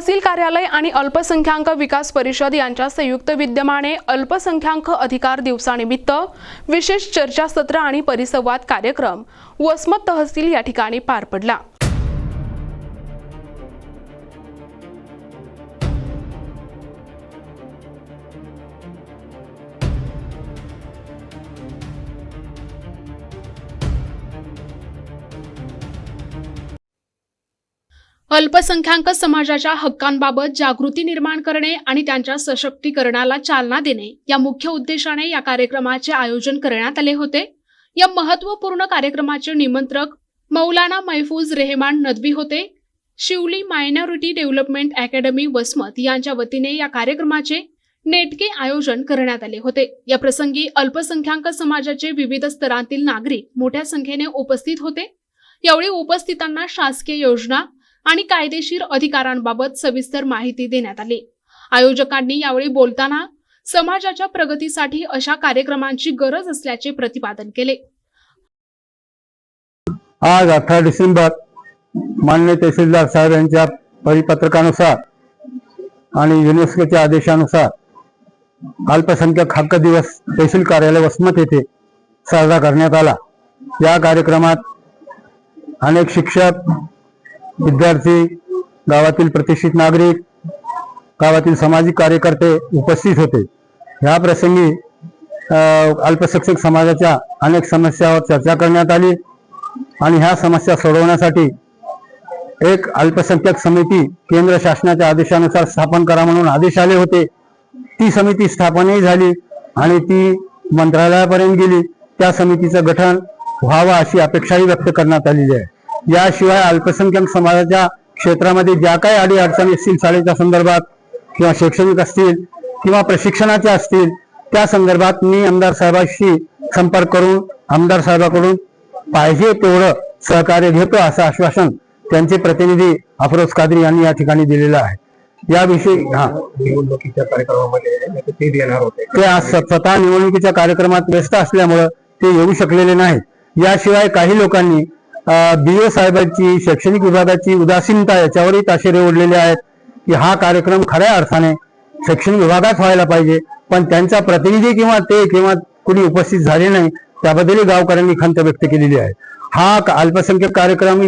तहसील कार्यालय आणि अल्पसंख्याक विकास परिषद यांच्या संयुक्त विद्यमाने अल्पसंख्याक अधिकार दिवसानिमित्त विशेष चर्चासत्र आणि परिसंवाद कार्यक्रम वसमत तहसील या ठिकाणी पार पडला। अल्पसंख्याक समाजाच्या हक्कांबाबत जागृती निर्माण करणे आणि त्यांच्या सशक्तीकरणाला चालना देणे या मुख्य उद्देशाने या कार्यक्रमाचे आयोजन करण्यात आले होते। या महत्त्वपूर्ण कार्यक्रमाचे निमंत्रक मौलाना महफूज रेहमान नदवी होते। शिवली मायनॉरिटी डेव्हलपमेंट अकॅडमी वसमत यांच्या वतीने या कार्यक्रमाचे नेटके आयोजन करण्यात आले होते। या प्रसंगी अल्पसंख्याक समाजाचे विविध स्तरांतील नागरिक मोठ्या संख्येने उपस्थित होते। यावेळी उपस्थितांना शासकीय योजना आणि कायदेशीर अधिकारांबाबत सविस्तर माहिती देण्यात आली। आयोजकांनी यावेळी बोलताना समाजाच्या प्रगतीसाठी अशा कार्यक्रमांची गरज असल्याचे प्रतिपादन केले। आज 18 डिसेंबर माननीय तहसीलदार साहेब यांच्या परिपत्रकानुसार आणि युनेस्कोच्या आदेशानुसार अल्पसंख्याक हक्क दिवस तहसील कार्यालय वसमत येथे साजरा करण्यात आला। या कार्यक्रमात अनेक शिक्षक, विद्यार्थी, गावातील प्रतिष्ठित नागरिक, गावातील सामाजिक कार्यकर्ते उपस्थित होते। या प्रसंगी अल्पसंख्याक समाजाच्या अनेक समस्यांवर चर्चा करण्यात आली आणि ह्या समस्या सोडवण्यासाठी एक अल्पसंख्याक समिती केंद्र शासनाच्या आदेशानुसार स्थापन करा म्हणून आदेश आले होते। ती समिती स्थापनही झाली आणि ती मंत्रालयापर्यंत गेली। त्या समितीचं गठन व्हावं अशी अपेक्षाही व्यक्त करण्यात आलेली आहे। याशिवाय अल्पसंख्याक समाजाच्या क्षेत्रामध्ये ज्या काही अडीअडचणी असतील, शाळेच्या संदर्भात किंवा शैक्षणिक असतील किंवा प्रशिक्षणाच्या असतील, त्या संदर्भात मी आमदार साहेबांशी संपर्क करून आमदार साहेबांकडून पाहिजे तेवढं सहकार्य घेतो असं आश्वासन त्यांचे प्रतिनिधी अफरोज कादरी यांनी या ठिकाणी दिलेलं आहे। याविषयी निवडणुकीच्या कार्यक्रमामध्ये ते येणार होते, ते आज स्वतः निवडणुकीच्या कार्यक्रमात व्यस्त असल्यामुळे ते येऊ शकलेले नाहीत। याशिवाय काही लोकांनी बीओ साहेबांची शैक्षणिक विभागाची उदासीनता याच्यावरही ताशेरे ओढलेले आहेत की हा कार्यक्रम खऱ्या अर्थाने शैक्षणिक विभागात व्हायला पाहिजे, पण त्यांचा प्रतिनिधी किंवा कुणी उपस्थित झाले नाही, त्याबद्दलही गावकऱ्यांनी खंत व्यक्त केलेली आहे। हा अल्पसंख्याक कार्यक्रम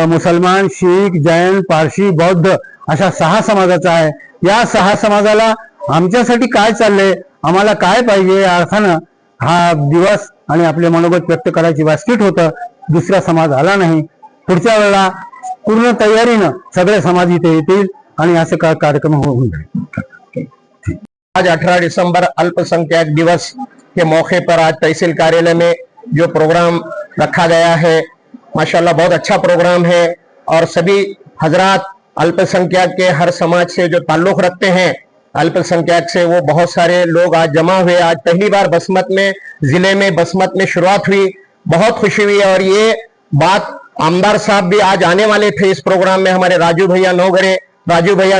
मुसलमान, शीख, जैन, पारशी, बौद्ध अशा 6 समाजाचा आहे। या 6 समाजाला आमच्यासाठी काय चाललंय, आम्हाला काय पाहिजे या अर्थानं हा दिवस आणि आपले मनोगत व्यक्त करायची व्यासपीठ होतं। दुसरा समाज आला नाही। पुढच्या वेळेला पूर्ण तयारीनं सगळे समाज इथे येतील आणि असे कार्यक्रम होऊन जाईल। आज 18 दिसंबर अल्पसंख्यक दिवस के मौके पर आज तहसील कार्यालय में जो प्रोग्राम रखा गया है, माशाल्लाह बहुत अच्छा प्रोग्राम है और सभी हजरात अल्पसंख्यक के हर समाज से जो ताल्लुक रखते हैं अल्पसंख्यक से, वो बहुत सारे लोग आज जमा हुए। आज पहली बार बसमत में, जिले में बसमत में शुरुआत हुई, बहुत खुशी हुई। और ये बात आमदार साहब भी आज आने वाले थे इस प्रोग्राम में, हमारे राजू भैया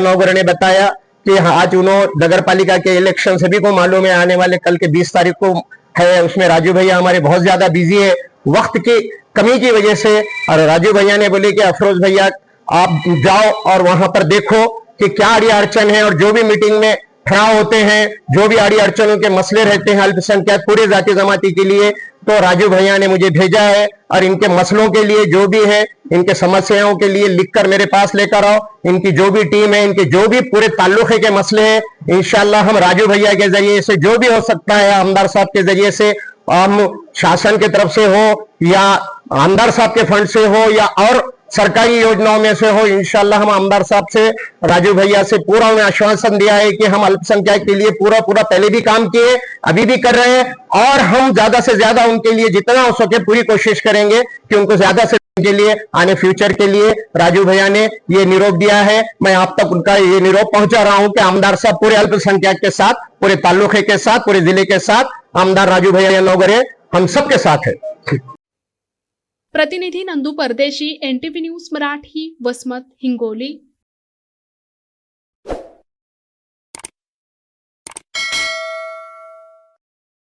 नौगरे ने बताया कि आज उन्होंने नगर पालिका के इलेक्शन सभी को मालूम है आने वाले कल के 20 तारीख को है, उसमें राजू भैया हमारे बहुत ज्यादा बिजी है वक्त की कमी की वजह से। और राजू भैया ने बोले कि अफरोज भैया आप जाओ और वहां पर देखो कि क्या अड़ी अड़चन है, और जो भी मीटिंग में ठहराव होते हैं, जो भी अड़ी अड़चनों के मसले रहते हैं अल्पसंख्यक पूरे जाति जमाती के लिए, तो राजू भैया ने मुझे भेजा है और इनके मसलों के लिए जो भी है, इनके समस्याओं के लिए लिखकर मेरे पास लेकर आओ। इनकी जो भी टीम है, इनके जो भी पूरे ताल्लुके के मसले हैं, इंशाल्लाह हम राजू भैया के जरिए से जो भी हो सकता है, आमदार साहब के जरिए से, हम शासन की तरफ से हो या आमदार साहब के फंड से हो या और सरकारी योजनाओं में से हो, इंशाल्लाह हम आमदार साहब से, राजू भैया से पूरा उन्हें आश्वासन दिया है कि हम अल्पसंख्यक के लिए पूरा पहले भी काम किए, अभी भी कर रहे हैं और हम ज्यादा से ज्यादा उनके लिए जितना हो सके पूरी कोशिश करेंगे कि उनको ज्यादा से के लिए आने फ्यूचर के लिए राजू भैया ने ये निरोप दिया है। मैं आप तक उनका ये निरोप पहुंचा रहा हूं कि आमदार साहब पूरे अल्पसंख्यक के साथ, पूरे ताल्लुके के साथ, पूरे जिले के साथ, आमदार राजू भैया नौगरे हम सबके साथ है। प्रतिनिधी नंदू परदेशी, NTV न्यूज मराठी, वसमत, हिंगोली।